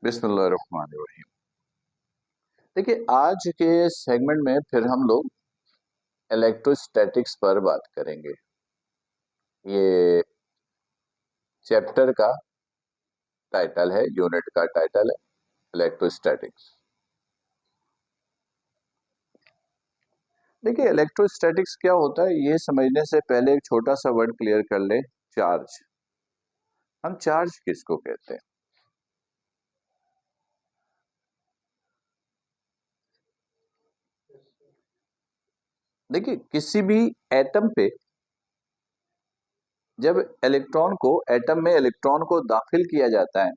बिस्मिल्लाहिर्रहमानिर्रहीम। देखिए, आज के सेगमेंट में फिर हम लोग इलेक्ट्रोस्टैटिक्स पर बात करेंगे। ये चैप्टर का टाइटल है, यूनिट का टाइटल है इलेक्ट्रोस्टैटिक्स। देखिए, इलेक्ट्रोस्टैटिक्स क्या होता है ये समझने से पहले एक छोटा सा वर्ड क्लियर कर ले, चार्ज। हम चार्ज किसको कहते हैं? देखिए, किसी भी एटम पे जब इलेक्ट्रॉन को एटम में इलेक्ट्रॉन को दाखिल किया जाता है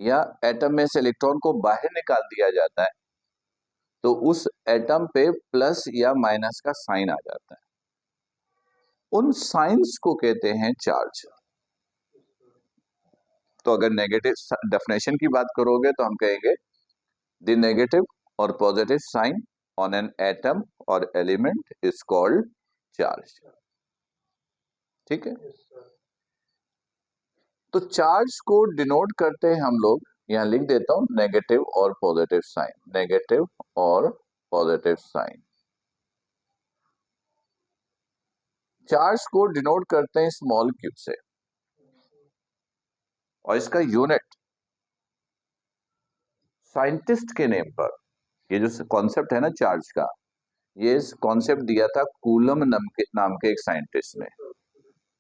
या एटम में से इलेक्ट्रॉन को बाहर निकाल दिया जाता है तो उस एटम पे प्लस या माइनस का साइन आ जाता है। उन साइंस को कहते हैं चार्ज। तो अगर नेगेटिव डेफिनेशन की बात करोगे तो हम कहेंगे द नेगेटिव और positive sign on an atom और एलिमेंट इज कॉल्ड चार्ज। ठीक है, तो चार्ज को डिनोट करते हैं हम लोग, यहां लिख देता हूं, नेगेटिव और पॉजिटिव साइन, नेगेटिव और पॉजिटिव साइन। चार्ज को डिनोट करते हैं स्मॉल क्यू से और इसका यूनिट साइंटिस्ट के नेम पर, ये जो कॉन्सेप्ट है ना चार्ज का, ये कॉन्सेप्ट दिया था कूलम नाम के एक साइंटिस्ट ने।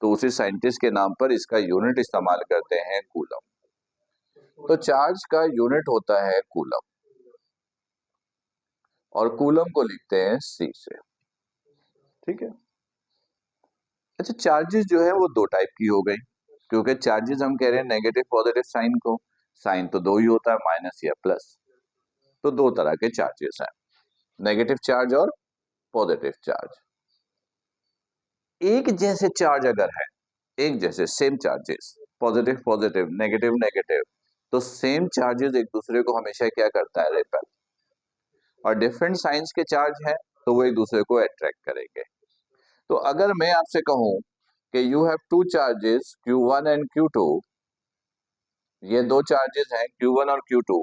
तो उसी साइंटिस्ट के नाम पर इसका यूनिट इस्तेमाल करते हैं कूलम। तो चार्ज का यूनिट होता है कूलम और कूलम को लिखते हैं सी से। ठीक है, अच्छा, चार्जेस जो है वो दो टाइप की हो गई, क्योंकि चार्जेस हम कह रहे हैं नेगेटिव पॉजिटिव साइन को। साइन तो दो ही होता है, माइनस या प्लस। तो दो तरह के चार्जेस हैं, नेगेटिव चार्ज और पॉजिटिव चार्ज। एक जैसे चार्ज अगर है, एक जैसे same charges, positive positive negative negative, तो सेम चार्जेस एक दूसरे को हमेशा क्या करता है, रिपेल। और डिफरेंट साइंस के चार्ज है तो वो एक दूसरे को अट्रैक्ट करेंगे। तो अगर मैं आपसे कहूं कि you have two charges Q1 and Q2, ये दो चार्जेस हैं Q1 और Q2,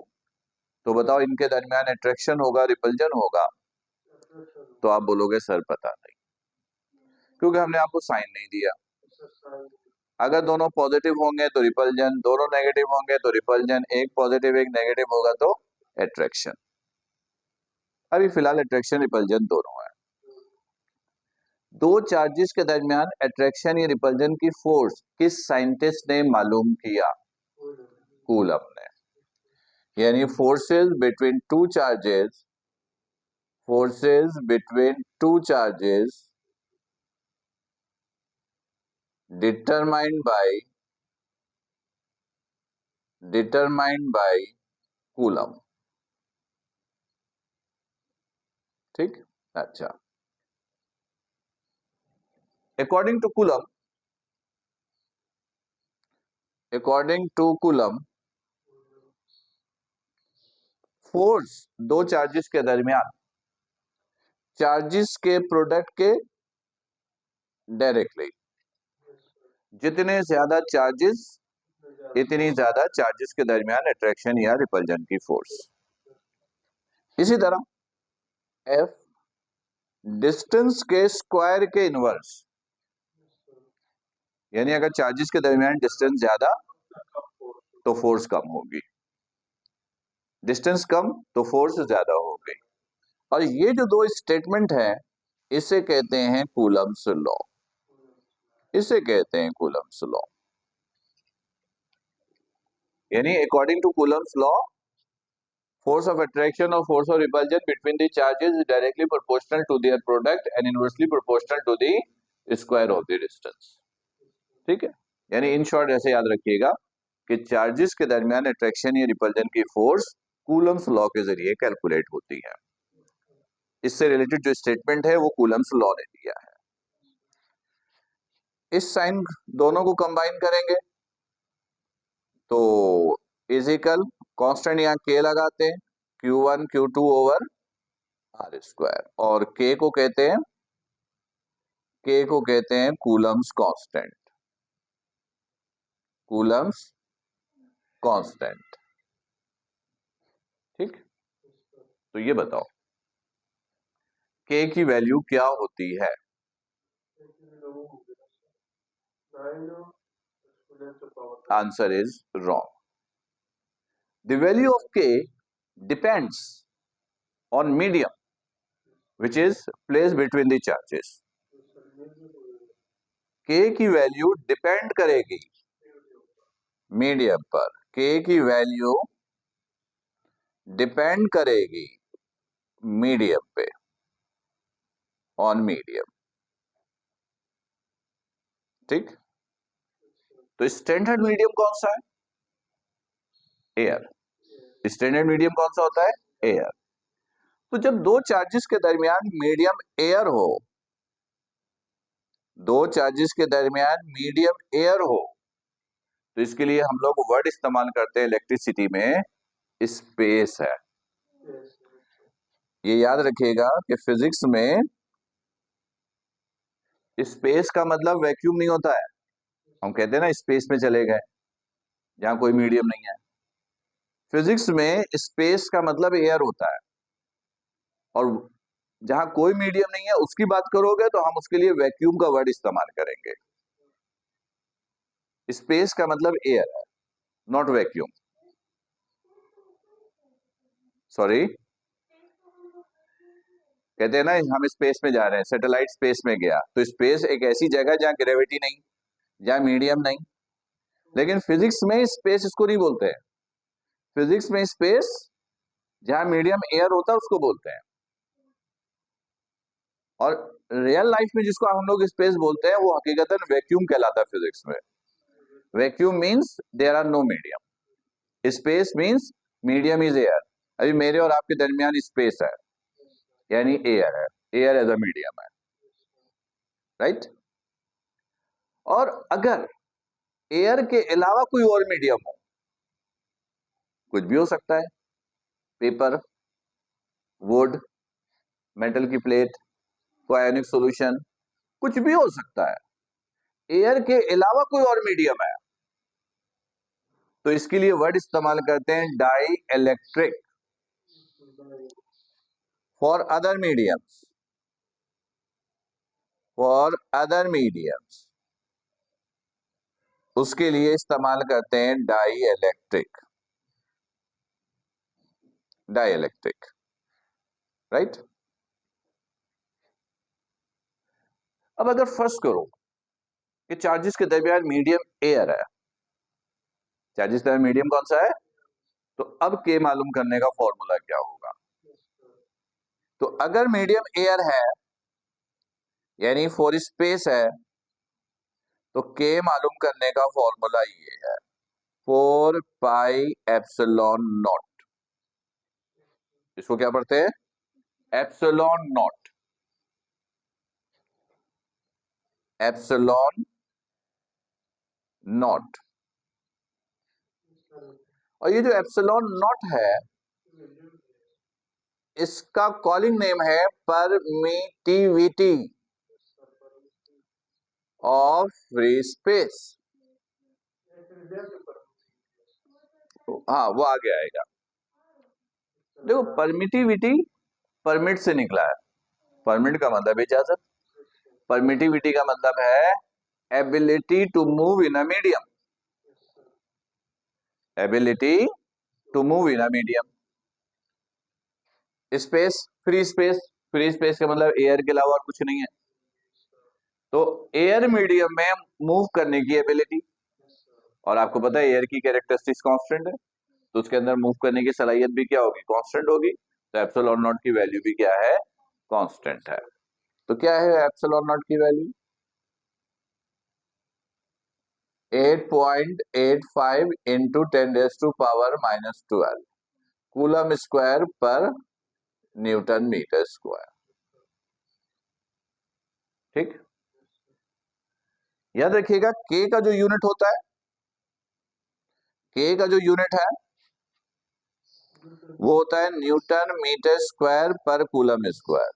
तो बताओ इनके दरमियान अट्रैक्शन होगा रिपल्जन होगा? तो आप बोलोगे सर पता नहीं, क्योंकि हमने आपको साइन नहीं दिया। अगर दोनों पॉजिटिव होंगे तो रिपल्जन, दोनों नेगेटिव होंगे तो रिपल्जन, एक पॉजिटिव एक नेगेटिव होगा तो अट्रैक्शन। अभी फिलहाल अट्रैक्शन रिपल्जन दोनों है। दो चार्जेस के दरमियान अट्रैक्शन या रिपल्जन की फोर्स किस साइंटिस्ट ने मालूम किया? कूलम ने। यानी forces between two charges determined by coulomb. ठीक, अच्छा, अकॉर्डिंग टू कूलम फोर्स दो चार्जेस के दरमियान चार्जेस के प्रोडक्ट के डायरेक्टली, जितने ज्यादा चार्जेस इतनी ज्यादा चार्जेस के दरमियान अट्रैक्शन या रिपल्जन की फोर्स। इसी तरह एफ डिस्टेंस के स्क्वायर के इनवर्स, यानी अगर चार्जेस के दरमियान डिस्टेंस ज्यादा तो फोर्स कम होगी, डिस्टेंस कम तो फोर्स ज्यादा होगी। और ये जो दो स्टेटमेंट है इसे कहते हैं कूलम्स लॉ, इसे कहते हैं कूलम्स लॉ। यानी according to Coulomb's law, force of attraction or force of repulsion between the charges is directly proportional to their product and inversely proportional to the square of the distance। ठीक है, यानी in short ऐसे याद रखिएगा कि charges के दरमियान attraction या रिपल्जन की फोर्स कूलम्स लॉ के जरिए कैलकुलेट होती है। इससे रिलेटेड जो स्टेटमेंट है वो कूलम्स लॉ ने दिया है। इस साइन दोनों को कंबाइन करेंगे तो इजिकल कांस्टेंट यहां के लगाते हैं, Q1 Q2 over r square, और के को कहते हैं कूलम्स कांस्टेंट, कूलम्स कांस्टेंट। ठीक, तो ये बताओ के की वैल्यू क्या होती है? Answer is wrong. The value of K depends on medium which is placed between the charges. K की वैल्यू डिपेंड करेगी मीडियम पर. K की वैल्यू डिपेंड करेगी मीडियम पे, ऑन मीडियम. ठीक, तो स्टैंडर्ड मीडियम कौन सा है? एयर. स्टैंडर्ड मीडियम कौन सा होता है? एयर. तो जब दो चार्जेस के दरमियान मीडियम एयर हो, दो चार्जेस के दरमियान मीडियम एयर हो, तो इसके लिए हम लोग वर्ड इस्तेमाल करते हैं इलेक्ट्रिसिटी में, स्पेस है. ये याद रखिएगा कि फिजिक्स में स्पेस का मतलब वैक्यूम नहीं होता है. हम कहते हैं ना स्पेस में चले गए, जहां कोई मीडियम नहीं है. फिजिक्स में स्पेस का मतलब एयर होता है, और जहां कोई मीडियम नहीं है उसकी बात करोगे तो हम उसके लिए वैक्यूम का वर्ड इस्तेमाल करेंगे. स्पेस का मतलब एयर है, नॉट वैक्यूम. सॉरी, कहते हैं ना हम स्पेस में जा रहे हैं, सैटेलाइट स्पेस में गया, तो स्पेस एक ऐसी जगह जहां ग्रेविटी नहीं, जहां मीडियम नहीं. लेकिन फिजिक्स में स्पेस इसको नहीं बोलते हैं. फिजिक्स में स्पेस जहां मीडियम एयर होता है उसको बोलते हैं. और रियल लाइफ में जिसको हम लोग स्पेस बोलते हैं वो हकीकतन वैक्यूम कहलाता है फिजिक्स में. Vacuum means there are no medium. Space means medium is air. अभी मेरे और आपके दरमियान स्पेस है, यानी एयर है. एयर एज अ मीडियम है, राइट. और अगर एयर के अलावा कोई और मीडियम हो, कुछ भी हो सकता है, पेपर, वुड, मेटल की प्लेट, आयोनिक सॉल्यूशन, कुछ भी हो सकता है. एयर के अलावा कोई और मीडियम है, तो इसके लिए वर्ड इस्तेमाल करते हैं dielectric. For other mediums, for other mediums उसके लिए इस्तेमाल करते हैं dielectric. Dielectric, right. अब अगर फर्स्ट करो कि चार्जेस के दरमियान मीडियम एयर है, चार्जेस के दरमियान मीडियम कौन सा है, तो अब के मालूम करने का फॉर्मूला क्या होगा? तो अगर मीडियम एयर है यानी फॉर स्पेस है, तो के मालूम करने का फॉर्मूला ये है, 4 पाई एप्सिलॉन नॉट. इसको क्या पढ़ते हैं? Epsilon nought. Epsilon not. और ये जो एप्सिलॉन नॉट है, इसका कॉलिंग नेम है परमिटिविटी ऑफ फ्री स्पेस. हाँ, वो आगे आएगा. देखो, परमिटिविटी परमिट से निकला है. परमिट का मतलब इजाजत, परमिटिविटी का मतलब है ability to move in a medium. Ability to move in a medium. Space, free space. Free space का मतलब एयर के अलावा और कुछ नहीं है. तो एयर मीडियम में मूव करने की एबिलिटी, और आपको पता है एयर की कैरेक्टरिस्टिक्स कांस्टेंट है, तो उसके अंदर मूव करने की सलाहियत भी क्या होगी? कांस्टेंट होगी. तो एप्सिलॉन नॉट की वैल्यू भी क्या है? कांस्टेंट है. तो क्या है एप्सिलॉन नॉट की वैल्यू? 8.85 इंटू 10⁻⁻12 कूलम स्क्वायर पर न्यूटन मीटर स्क्वायर. ठीक, याद रखिएगा के का जो यूनिट होता है, के का जो यूनिट है वो होता है न्यूटन मीटर स्क्वायर पर कूलम स्क्वायर.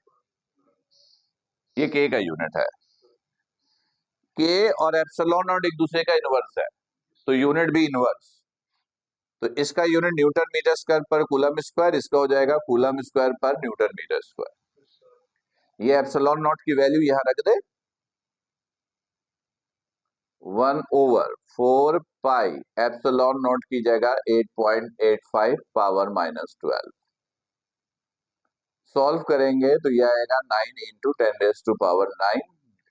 ये के का यूनिट है. के और एप्सिलॉन नॉट एक दूसरे का इनवर्स है, तो यूनिट भी इनवर्स. तो इसका यूनिट न्यूटन मीटर स्क्वायर पर कूलम स्क्वायर, इसका हो जाएगा कूलम स्क्वायर पर न्यूटन मीटर स्क्वायर। ये एप्सिलॉन नॉट की वैल्यू यहां रख दे, 1/4 पाई एप्सिलॉन नॉट की जगह 8.85 पावर -12। सॉल्व करेंगे तो यह आएगा 9 इंटू 10⁻⁹,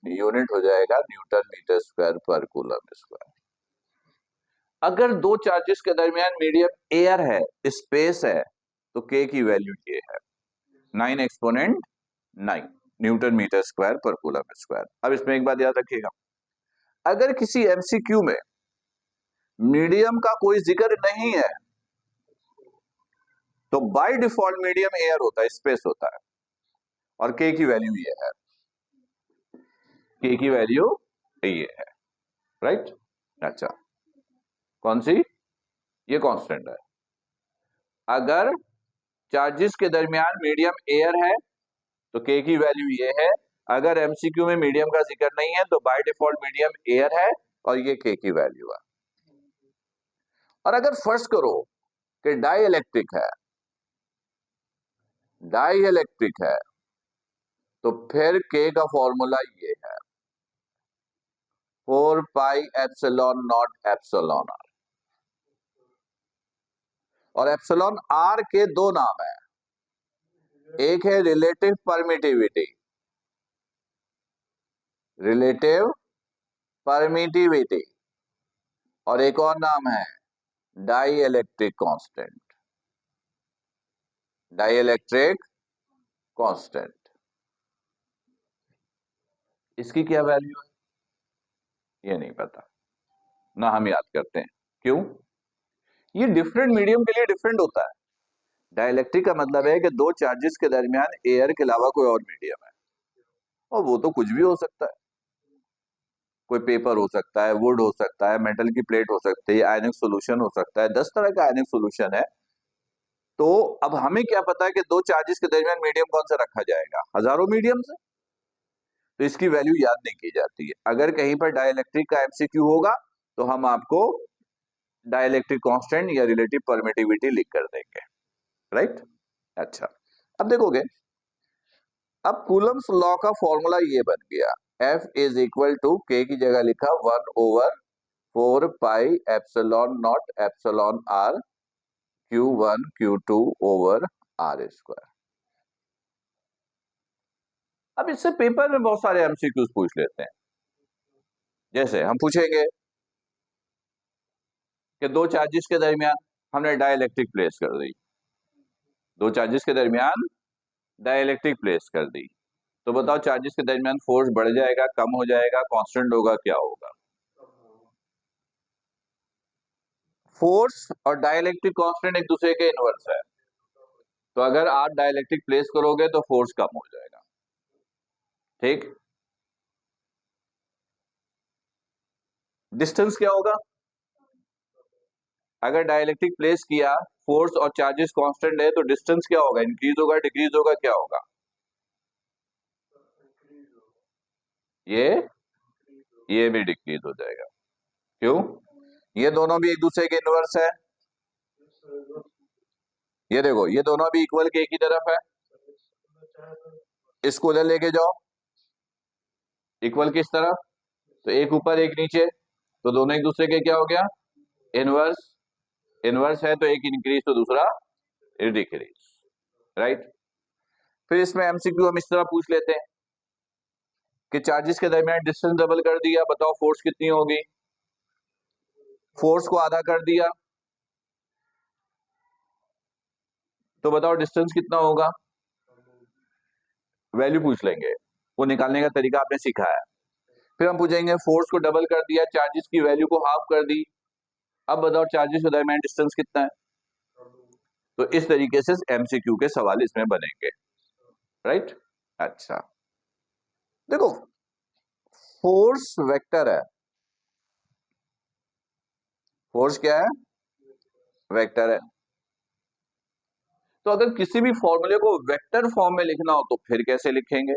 यूनिट हो जाएगा न्यूटन मीटर स्क्वायर पर कूलम स्क्वायर। अगर दो चार्जेस के दरमियान मीडियम एयर है, स्पेस है, तो के की वैल्यू ये है 9 एक्सपोनेंट 9 न्यूटन मीटर स्क्वायर पर कूलम स्क्वायर। अब इसमें एक बात याद रखिएगा, अगर किसी एमसीक्यू में मीडियम का कोई जिक्र नहीं है तो बाय डिफॉल्ट मीडियम एयर होता है, स्पेस होता है, और के की वैल्यू ये है, के की वैल्यू ये है, राइट। अच्छा, कौन सी? ये कांस्टेंट है। अगर चार्जेस के दरमियान मीडियम एयर है तो के की वैल्यू ये है, अगर एमसीक्यू में मीडियम का जिक्र नहीं है तो बाय डिफॉल्ट मीडियम एयर है और ये के की वैल्यू है। और अगर फर्ज करो कि डाई इलेक्ट्रिक है तो फिर के का फॉर्मूला ये है 4 pi epsilon nought epsilon r. और एप्सिलॉन आर के दो नाम है, एक है रिलेटिव परमिटिविटी, और एक और नाम है डाई इलेक्ट्रिक कांस्टेंट। इसकी क्या वैल्यू है ये नहीं पता, ना हम याद करते हैं। क्यों? ये डिफरेंट मीडियम के लिए डिफरेंट होता है। डाइलेक्ट्रिक का मतलब है कि दो चार्जेस के दरमियान एयर के अलावा कोई और मीडियम है, और वो तो कुछ भी हो सकता है, कोई पेपर हो सकता है, वुड हो सकता है, मेटल की प्लेट हो सकती है, आयनिक सोल्यूशन हो सकता है, 10 तरह का आयनिक सोल्यूशन है। तो अब हमें क्या पता है कि दो चार्जेस के दरमियान मीडियम कौन सा रखा जाएगा? हजारों मीडियम से, तो इसकी वैल्यू याद नहीं की जाती है। अगर कहीं पर डाइलेक्ट्रिक का एमसीक्यू होगा तो हम आपको डाइलेक्ट्रिक कांस्टेंट या रिलेटिव परमिटिविटी लिख कर देंगे, राइट। अच्छा, अब देखोगे, अब कूलम्स लॉ का फॉर्मूला ये बन गया, F इज इक्वल टू के की जगह लिखा 1/4 pi epsilon nought epsilon r Q1 Q2 over r square. अब इससे पेपर में बहुत सारे एमसीक्यूज पूछ लेते हैं। जैसे हम पूछेंगे कि दो चार्जेस के दरमियान हमने डाइलेक्ट्रिक प्लेस कर दी, दो चार्जेस के दरमियान डाइलेक्ट्रिक प्लेस कर दी, तो बताओ चार्जेस के दरमियान फोर्स बढ़ जाएगा, कम हो जाएगा, कांस्टेंट होगा, क्या होगा? फोर्स और डाइलेक्ट्रिक कांस्टेंट एक दूसरे के इनवर्स है, तो अगर आप डाइलेक्ट्रिक प्लेस करोगे तो फोर्स कम हो जाएगा, ठीक। डिस्टेंस क्या होगा? अगर डाइलेक्ट्रिक प्लेस किया, फोर्स और चार्जेस कांस्टेंट है, तो डिस्टेंस क्या होगा? इंक्रीज होगा, डिक्रीज होगा, क्या होगा? ये भी डिक्रीज हो जाएगा। क्यों? ये दोनों भी एक दूसरे के इनवर्स है। ये देखो, ये दोनों भी इक्वल के की तरफ है, इसको उधर लेके जाओ, इक्वल किस तरफ? तो एक ऊपर एक नीचे, तो दोनों एक दूसरे के क्या हो गया? इनवर्स। इनवर्स है तो एक इंक्रीज तो दूसरा डिक्रीज, राइट। फिर इसमें एमसीक्यू हम इस तरह पूछ लेते हैं कि चार्जेस के दरमियान डिस्टेंस डबल कर दिया, बताओ फोर्स कितनी होगी? फोर्स को आधा कर दिया तो बताओ डिस्टेंस कितना होगा? वैल्यू पूछ लेंगे, वो निकालने का तरीका आपने सीखा है। फिर हम पूछेंगे फोर्स को डबल कर दिया, चार्जेस की वैल्यू को हाफ कर दी, अब बताओ चार्जेस के दरमियान डिस्टेंस कितना है? तो इस तरीके से एमसीक्यू के सवाल इसमें बनेंगे, राइट। अच्छा, देखो, फोर्स वेक्टर है, फोर्स क्या है? वेक्टर है। तो अगर किसी भी फॉर्मूले को वेक्टर फॉर्म में लिखना हो तो फिर कैसे लिखेंगे?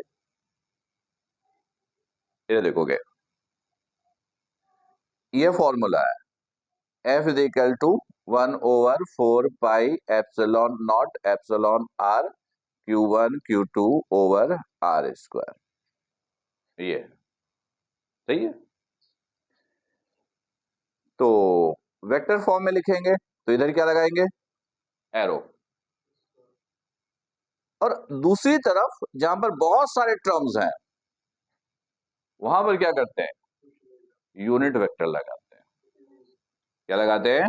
ये देखोगे, ये फॉर्मूला है F is equal to 1/4 pi epsilon r Q1 Q2 over r square. ये सही है। तो वेक्टर फॉर्म में लिखेंगे तो इधर क्या लगाएंगे, एरो। और दूसरी तरफ जहां पर बहुत सारे टर्म्स हैं वहां पर क्या करते हैं, यूनिट वेक्टर लगाते हैं। क्या लगाते हैं,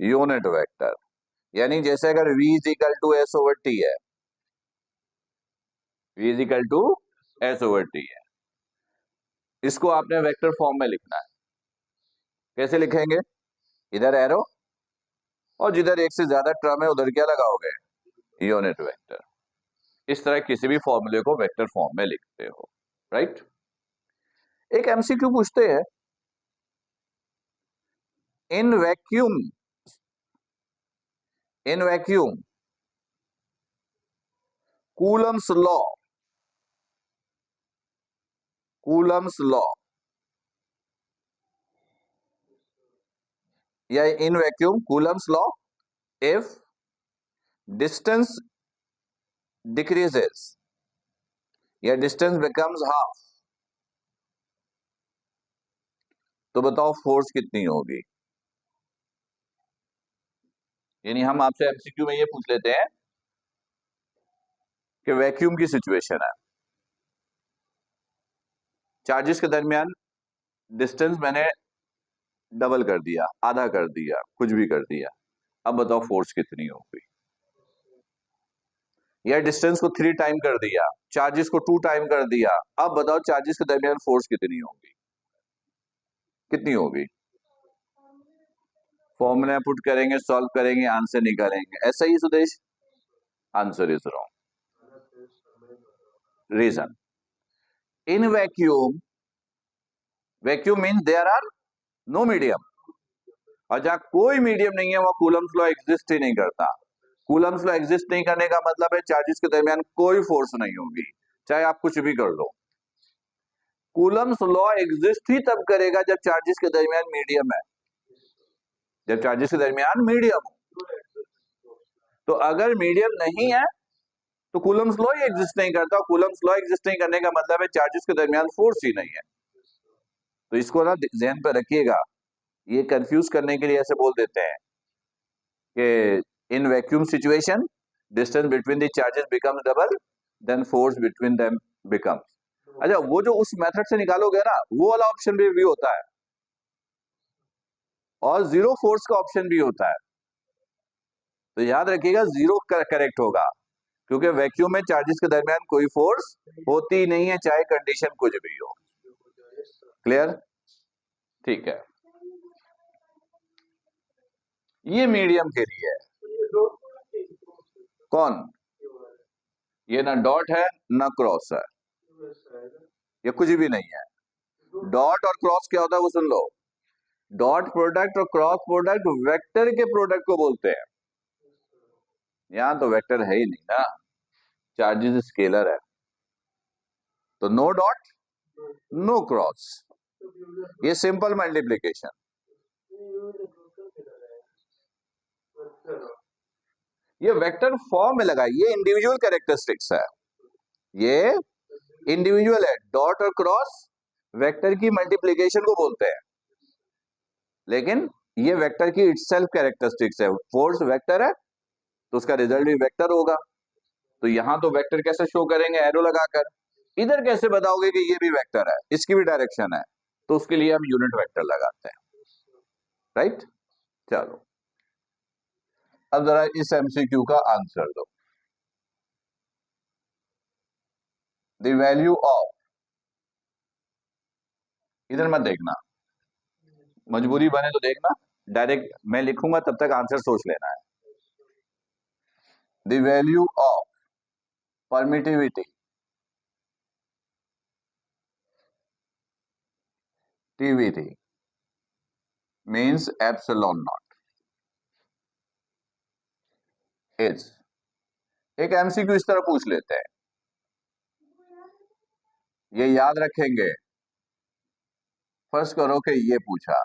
यूनिट वेक्टर। यानी जैसे अगर v is equal to s over t है, v is equal to s over t है, इसको आपने वेक्टर फॉर्म में लिखना है। कैसे लिखेंगे, इधर एरो और जिधर एक से ज्यादा टर्म है उधर क्या लगाओगे, यूनिट वेक्टर। इस तरह किसी भी फॉर्मूले को वेक्टर फॉर्म में लिखते हो, राइट। एक एमसीक्यू पूछते हैं, इन वैक्यूम कूलम्स लॉ या in vacuum Coulomb's law, if distance decreases या डिस्टेंस बिकम्स हाफ, तो बताओ फोर्स कितनी होगी। यानी हम आपसे एमसीक्यू में ये पूछ लेते हैं कि वैक्यूम की सिचुएशन है, चार्जेस के दरमियान डिस्टेंस मैंने डबल कर दिया, आधा कर दिया, कुछ भी कर दिया, अब बताओ फोर्स कितनी होगी। या डिस्टेंस को 3 टाइम कर दिया, चार्जेस को 2 टाइम कर दिया, अब बताओ चार्जेस के दरमियान फोर्स कितनी होगी, कितनी होगी। फॉर्मूला पुट करेंगे, सॉल्व करेंगे, आंसर निकालेंगे। ऐसा ही Sudesh, answer is wrong. Reason, in vacuum mean there are no medium, और जहां कोई मीडियम नहीं है वहां कूलम्स लॉ एग्जिस्ट ही नहीं करता। कूलम्स लॉ एग्जिस्ट नहीं करने का मतलब है चार्जेस के दरमियान कोई फोर्स नहीं होगी, चाहे आप कुछ भी कर लो। कूलम्स लॉ एग्जिस्ट ही तब करेगा जब चार्जेस के दरमियान मीडियम है, जब चार्जेस के दरमियान मीडियम हो। तो अगर मीडियम नहीं है तो कूलम्स लॉ ही एग्जिस्ट नहीं करता। कूलम्स लॉ एग्जिस्ट नहीं करने का मतलब है चार्जेस के दरमियान फोर्स ही नहीं है। तो इसको ना ध्यान पर रखिएगा, ये कंफ्यूज करने के लिए ऐसे बोल देते हैं कि in vacuum situation distance between the charges becomes double, then force between them becomes. अच्छा, वो जो उस मेथड से निकालोगे ना, वो वाला ऑप्शन भी होता है, और जीरो फोर्स का ऑप्शन भी होता है। तो याद रखिएगा जीरो करेक्ट होगा, क्योंकि वैक्यूम में चार्जेस के दरमियान कोई फोर्स होती नहीं है, चाहे कंडीशन कुछ भी हो। क्लियर, ठीक है। ये मीडियम के लिए है। कौन, ये ना डॉट है ना क्रॉस है, ये कुछ भी नहीं है। डॉट और क्रॉस क्या होता है वो सुन लो। डॉट प्रोडक्ट और क्रॉस प्रोडक्ट वेक्टर के प्रोडक्ट को बोलते हैं। यहां तो वेक्टर है ही नहीं ना, चार्जेस स्केलर है, तो नो डॉट नो क्रॉस, ये सिंपल मल्टीप्लीकेशन। ये वेक्टर फॉर्म में लगा, ये इंडिविजुअल कैरेक्टरिस्टिक्स है, ये इंडिविजुअल है। डॉट और क्रॉस वेक्टर की मल्टीप्लीकेशन को बोलते हैं, लेकिन ये वेक्टर की इटसेल्फ कैरेक्टरिस्टिक्स है। फोर्स वेक्टर है तो उसका रिजल्ट भी वेक्टर होगा। तो यहां तो वेक्टर कैसे शो करेंगे, एरो लगाकर। इधर कैसे बताओगे कि ये भी वेक्टर है, इसकी भी डायरेक्शन है, तो उसके लिए हम यूनिट वेक्टर लगाते हैं, राइट। चलो अब जरा इस एमसीक्यू का आंसर दो। द वैल्यू ऑफ, इधर मत देखना, मजबूरी बने तो देखना, डायरेक्ट मैं लिखूंगा तब तक आंसर सोच लेना है। The value of permittivity TVT means epsilon not is. एक एमसीक्यू इस तरह पूछ लेते हैं, ये याद रखेंगे। फर्स्ट करो कि ये पूछा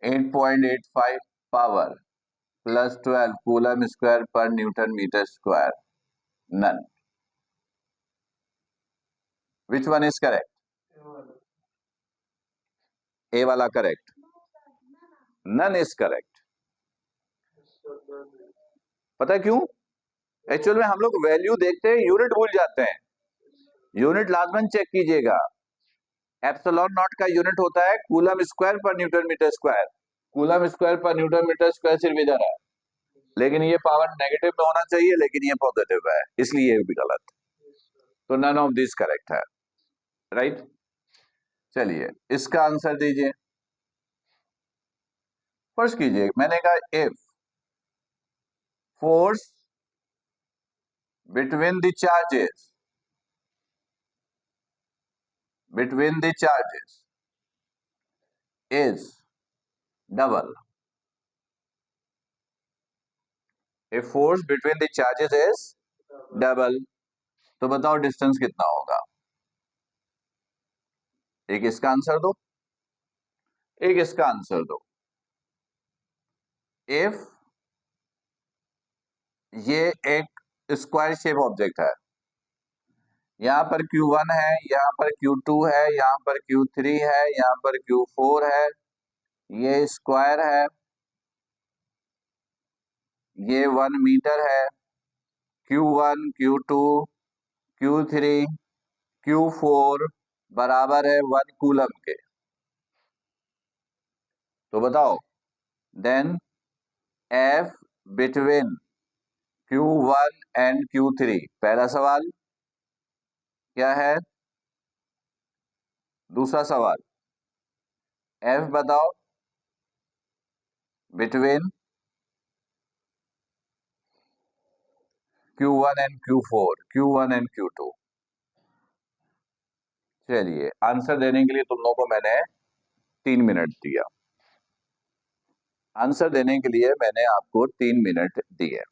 8.85 पावर प्लस 12 कूलम स्क्वायर पर newton metre square, none. Which one is correct? A वाला करेक्ट, नन इज करेक्ट। पता है क्यों? एक्चुअल में हम लोग वैल्यू देखते हैं, यूनिट भूल जाते हैं। यूनिट लाजमन चेक कीजिएगा। एप्सिलॉन नॉट का यूनिट होता है कूलम स्क्वायर पर newton metre square. Coulomb square पर न्यूटन मीटर स्क्वायर सिर्फ इधर है, लेकिन ये पावर नेगेटिव में होना चाहिए, लेकिन ये पॉजिटिव है, इसलिए ये भी गलत। तो नन ऑफ दिस करेक्ट है, राइट। चलिए इसका आंसर दीजिए। फर्स्ट कीजिए, मैंने कहा if force between the charges is double, if force between the charges is double, तो बताओ डिस्टेंस कितना होगा? एक इसका आंसर दो, एक इसका आंसर दो। इफ ये एक स्क्वायर शेप ऑब्जेक्ट है, यहां पर Q1 है, यहां पर Q2 है, यहां पर Q3 है, यहां पर Q4 है, ये स्क्वायर है, ये 1 मीटर है। Q1 Q2 Q3 Q4 बराबर है 1 कूलम के। तो बताओ then F between Q1 and Q3, पहला सवाल क्या है? दूसरा सवाल F बताओ between Q1 and Q4, Q1 and Q2। चलिए आंसर देने के लिए तुम लोगों को मैंने 3 मिनट दिया, आंसर देने के लिए मैंने आपको 3 मिनट दिए।